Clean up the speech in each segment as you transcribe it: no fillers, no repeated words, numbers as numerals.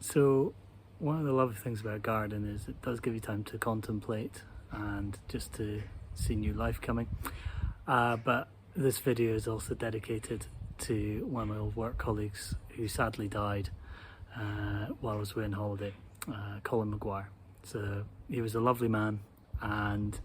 So one of the lovely things about a garden is it does give you time to contemplate and just to see new life coming. But this video is also dedicated to one of my old work colleagues who sadly died while I was away on holiday, Colin Maguire. So he was a lovely man, and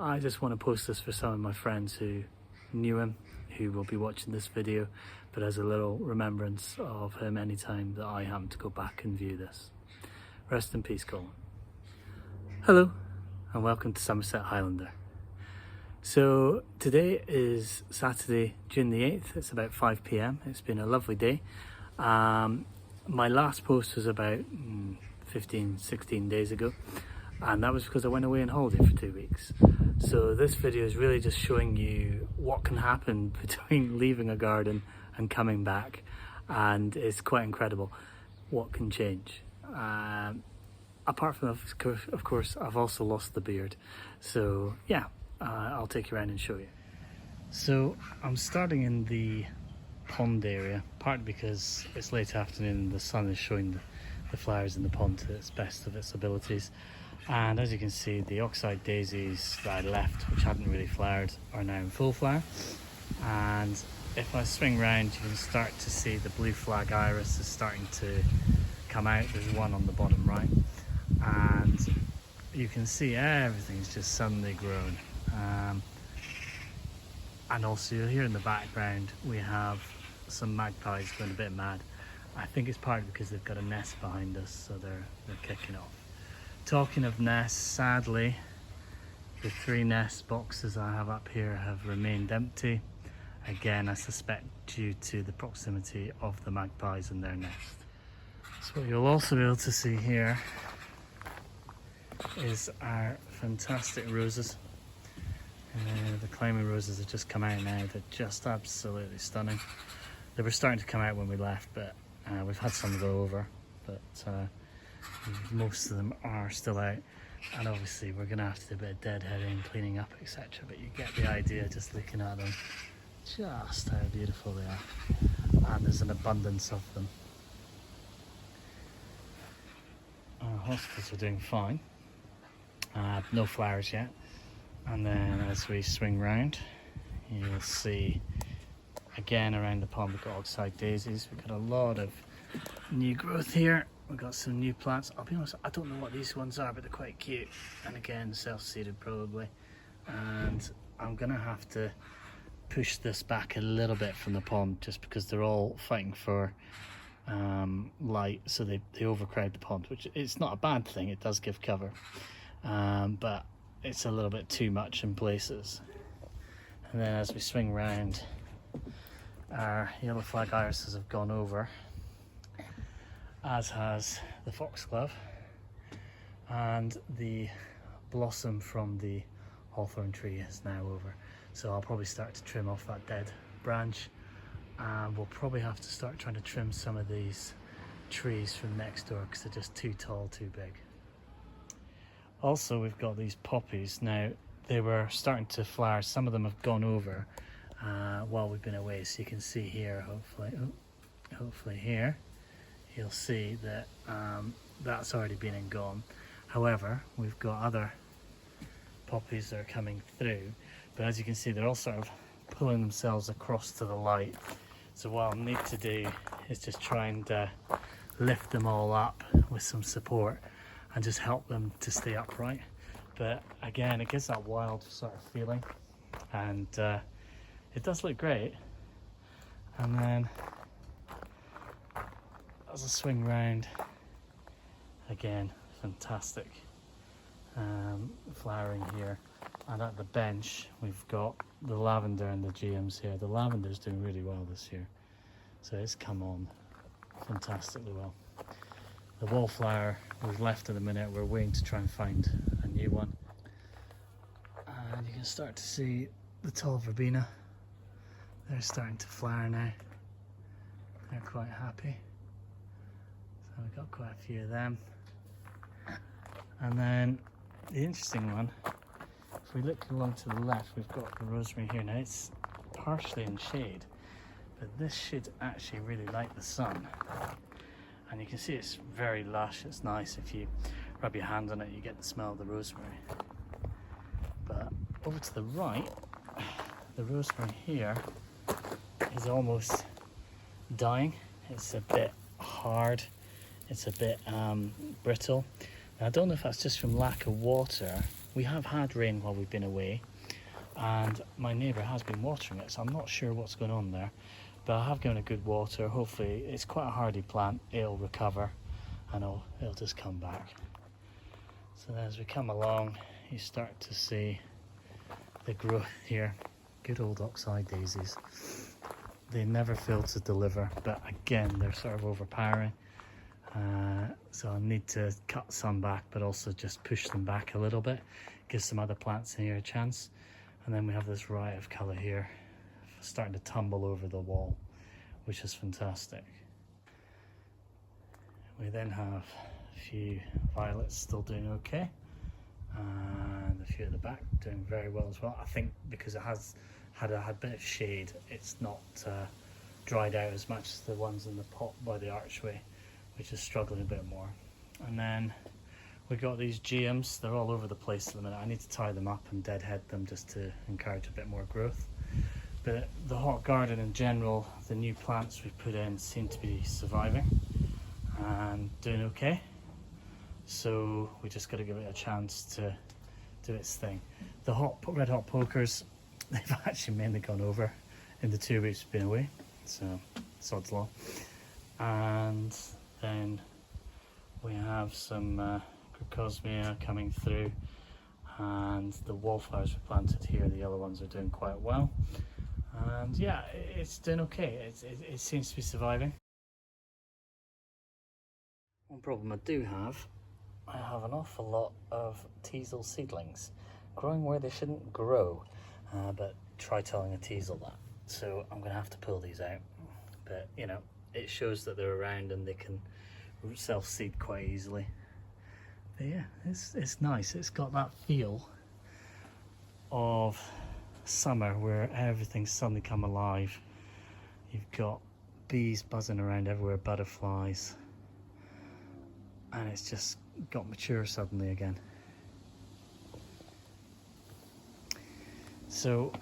I just want to post this for some of my friends who knew him, who will be watching this video, but as a little remembrance of him anytime that I happen to go back and view this. Rest in peace, Colin. Hello, and welcome to Somerset Highlander. So today is Saturday, June the 8th. It's about 5 p.m. It's been a lovely day. My last post was about 16 days ago, and that was because I went away on holiday for 2 weeks. So this video is really just showing you what can happen between leaving a garden and coming back, and it's quite incredible what can change. Apart from, of course, I've also lost the beard. So yeah, I'll take you around and show you. So I'm starting in the pond area, partly because it's late afternoon and the sun is showing the flowers in the pond to its best of its abilities. And as you can see, the oxeye daisies that I left, which hadn't really flowered, are now in full flower. And if I swing round, you can start to see the blue flag iris is starting to come out. There's one on the bottom right, and you can see everything's just suddenly grown. And also here in the background we have some magpies going a bit mad. I think it's partly because they've got a nest behind us, so they're kicking off. Talking of nests, sadly the 3 nest boxes I have up here have remained empty. Again, I suspect due to the proximity of the magpies and their nest. So what you'll also be able to see here is our fantastic roses. The climbing roses have just come out now. They're just absolutely stunning. They were starting to come out when we left, but we've had some go over, but most of them are still out. And obviously we're going to have to do a bit of deadheading, cleaning up, etc. But you get the idea just looking at them, just how beautiful they are. And there's an abundance of them. Our hostas are doing fine. No flowers yet. And then as we swing round, you'll see again around the pond we've got oxeye daisies. We've got a lot of new growth here. We've got some new plants. I'll be honest, I don't know what these ones are, but they're quite cute. And again, self-seeded probably. And I'm gonna have to push this back a little bit from the pond just because they're all fighting for light, so they overcrowd the pond, which it's not a bad thing. It does give cover, but it's a little bit too much in places. And then as we swing round, our yellow flag irises have gone over, as has the foxglove, and the blossom from the hawthorn tree is now over. So I'll probably start to trim off that dead branch, and we'll probably have to start trying to trim some of these trees from next door because they're just too tall, too big. Also, we've got these poppies. Now, they were starting to flower. Some of them have gone over while we've been away, so you can see here, hopefully here, you'll see that that's already been and gone. However, we've got other poppies that are coming through, but as you can see, they're all sort of pulling themselves across to the light. So what I'll need to do is just try and lift them all up with some support and just help them to stay upright. But again, it gives that wild sort of feeling, and it does look great. And then as I swing round, again, fantastic flowering here. And at the bench we've got the lavender and the GMs here. The lavender's doing really well this year, so it's come on fantastically well. The wallflower we've left at the minute. We're waiting to try and find a new one. And you can start to see the tall verbena. They're starting to flower now. They're quite happy. So we've got quite a few of them. And then the interesting one, if we look along to the left, we've got the rosemary here. Now it's partially in shade, but this should actually really like the sun. and you can see it's very lush. It's nice. If you rub your hand on it, you get the smell of the rosemary. But over to the right, the rosemary here is almost dying. It's a bit hard, it's a bit brittle. Now, I don't know if that's just from lack of water. We have had rain while we've been away, and my neighbour has been watering it, so I'm not sure what's going on there, but I have given it good water. Hopefully, it's quite a hardy plant, it'll recover and it'll just come back. So then as we come along, you start to see the growth here. Good old oxeye daisies. They never fail to deliver, but again, they're sort of overpowering. So I need to cut some back, but also just push them back a little bit, give some other plants in here a chance. And then we have this riot of colour here, starting to tumble over the wall, which is fantastic. We then have a few violets still doing okay, and a few at the back doing very well as well. I think because it has had a bit of shade, it's not dried out as much as the ones in the pot by the archway, which is struggling a bit more. And then we've got these geums. They're all over the place at the minute. I need to tie them up and deadhead them just to encourage a bit more growth. But the hot garden in general, the new plants we've put in seem to be surviving and doing okay. So we just got to give it a chance to do its thing. The red hot pokers, they've actually mainly gone over in the 2 weeks we've been away, so sod's law. And then we have some Crocosmia coming through, and the wallflowers we planted here, the yellow ones, are doing quite well. And yeah, it's doing okay. It seems to be surviving. One problem I do have, I have an awful lot of teasel seedlings growing where they shouldn't grow, but try telling a teasel that. So I'm going to have to pull these out, but you know, it shows that they're around and they can self-seed quite easily. But yeah, it's nice. It's got that feel of summer where everything's suddenly come alive. You've got bees buzzing around everywhere, butterflies, and it's just got mature suddenly again. So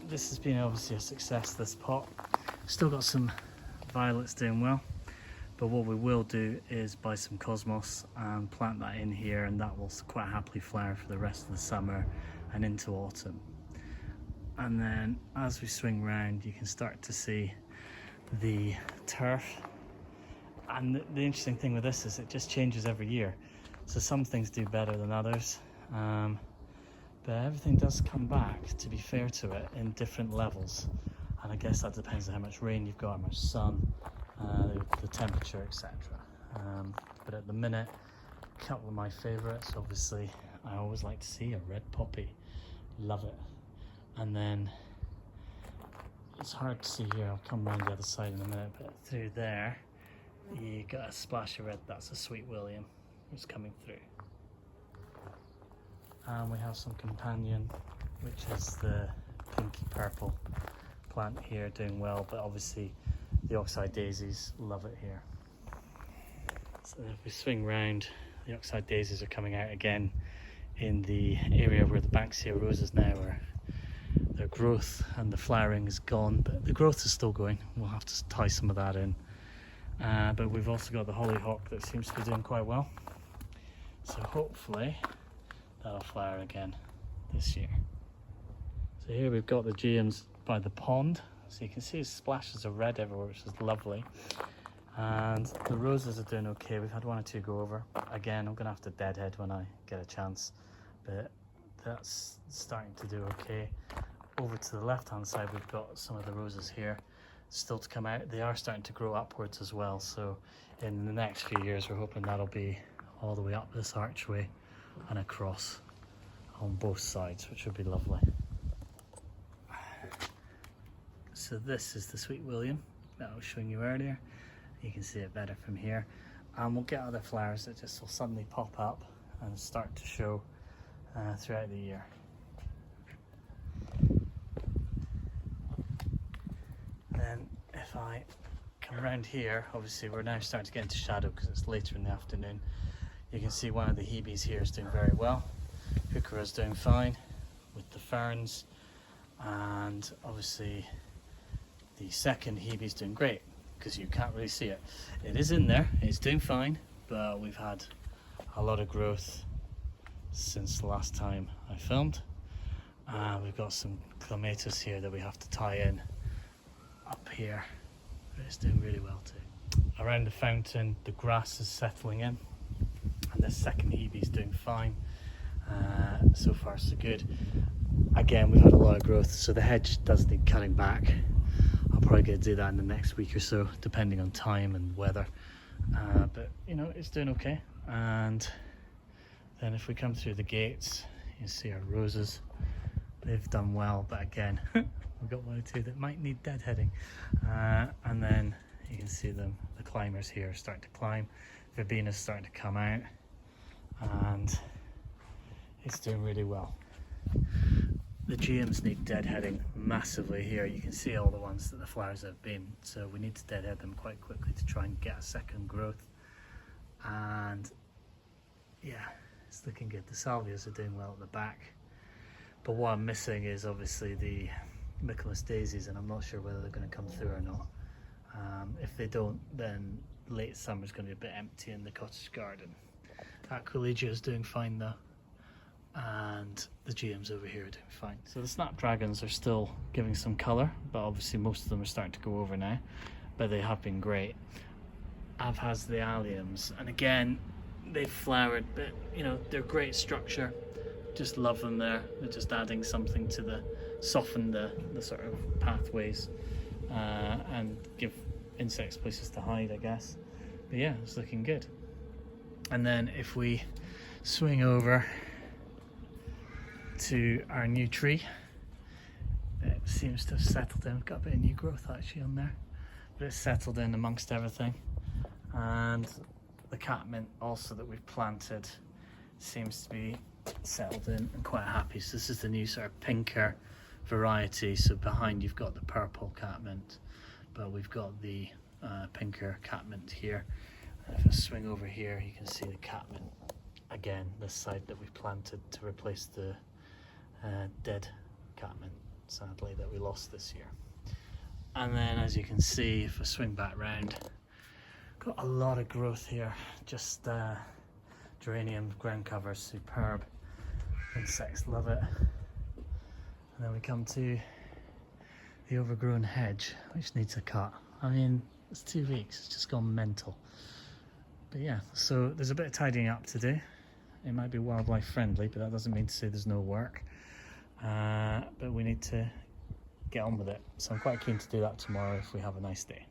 this has been obviously a success, this pot. Still got some violets doing well, but what we will do is buy some cosmos and plant that in here, and that will quite happily flower for the rest of the summer and into autumn. And then as we swing round, you can start to see the turf. And the interesting thing with this is it just changes every year. So some things do better than others, but everything does come back, to be fair to it, in different levels. And I guess that depends on how much rain you've got, how much sun, the temperature, etc. But at the minute, a couple of my favourites, obviously, I always like to see a red poppy. Love it. And then, it's hard to see here, I'll come around the other side in a minute, but through there, you got a splash of red. That's a Sweet William who's coming through. And we have some companion, which is the pinky purple plant here, doing well, but obviously the oxeye daisies love it here. So if we swing round, the oxeye daisies are coming out again in the area where the Banksia roses now are. Their growth and the flowering is gone, but the growth is still going. We'll have to tie some of that in. But we've also got the hollyhock that seems to be doing quite well. So hopefully that'll flower again this year. So here we've got the geums by the pond. So you can see splashes of red everywhere, which is lovely. And the roses are doing okay. We've had 1 or 2 go over. Again, I'm gonna have to deadhead when I get a chance, but that's starting to do okay. Over to the left-hand side, we've got some of the roses here still to come out. They are starting to grow upwards as well. So in the next few years, we're hoping that'll be all the way up this archway and across on both sides, which would be lovely. So this is the Sweet William that I was showing you earlier. You can see it better from here. And we'll get other flowers that just will suddenly pop up and start to show throughout the year. Then if I come around here, obviously we're now starting to get into shadow because it's later in the afternoon. You can see one of the Hebes here is doing very well. Heuchera is doing fine with the ferns, and obviously the second Hebe is doing great because you can't really see it. It is in there, it's doing fine, but we've had a lot of growth since the last time I filmed. We've got some clematis here that we have to tie in up here, but it's doing really well too. Around the fountain, the grass is settling in, and this second Hebe is doing fine. So far so good. Again, we've had a lot of growth, so the hedge does need cutting back. I'll probably get to do that in the next week or so, depending on time and weather. But you know, it's doing okay. And then if we come through the gates, you see our roses. They've done well, but again, we've got one or two that might need deadheading. And then you can see them, the climbers here are starting to climb. Verbena's starting to come out, and it's doing really well. The geums need deadheading massively here. You can see all the ones that the flowers have been, so we need to deadhead them quite quickly to try and get a second growth. And yeah, it's looking good. The salvias are doing well at the back, but what I'm missing is obviously the Michaelmas daisies, and I'm not sure whether they're going to come through or not. If they don't, then late summer is going to be a bit empty in the cottage garden. Aquilegia is doing fine though, and the geums over here are doing fine. So the snapdragons are still giving some colour, but obviously most of them are starting to go over now, but they have been great. Av has the alliums, and again, they've flowered, but you know, they're great structure. Just love them there. They're just adding something to soften the sort of pathways, and give insects places to hide, I guess. But yeah, it's looking good. And then if we swing over to our new tree, it seems to have settled in. We've got a bit of new growth actually on there, but it's settled in amongst everything. And the catmint also that we've planted seems to be settled in and quite happy. So this is the new sort of pinker variety. So behind you've got the purple catmint, but we've got the pinker catmint here. And if I swing over here, you can see the catmint again, this side that we've planted to replace the dead catmint, sadly, that we lost this year. And then as you can see, if I swing back round, got a lot of growth here. Just geranium ground cover, superb. Insects love it. And then we come to the overgrown hedge, which needs a cut. I mean, it's 2 weeks, it's just gone mental. But yeah, so there's a bit of tidying up to do. It might be wildlife friendly, but that doesn't mean to say there's no work. But we need to get on with it. So I'm quite keen to do that tomorrow if we have a nice day.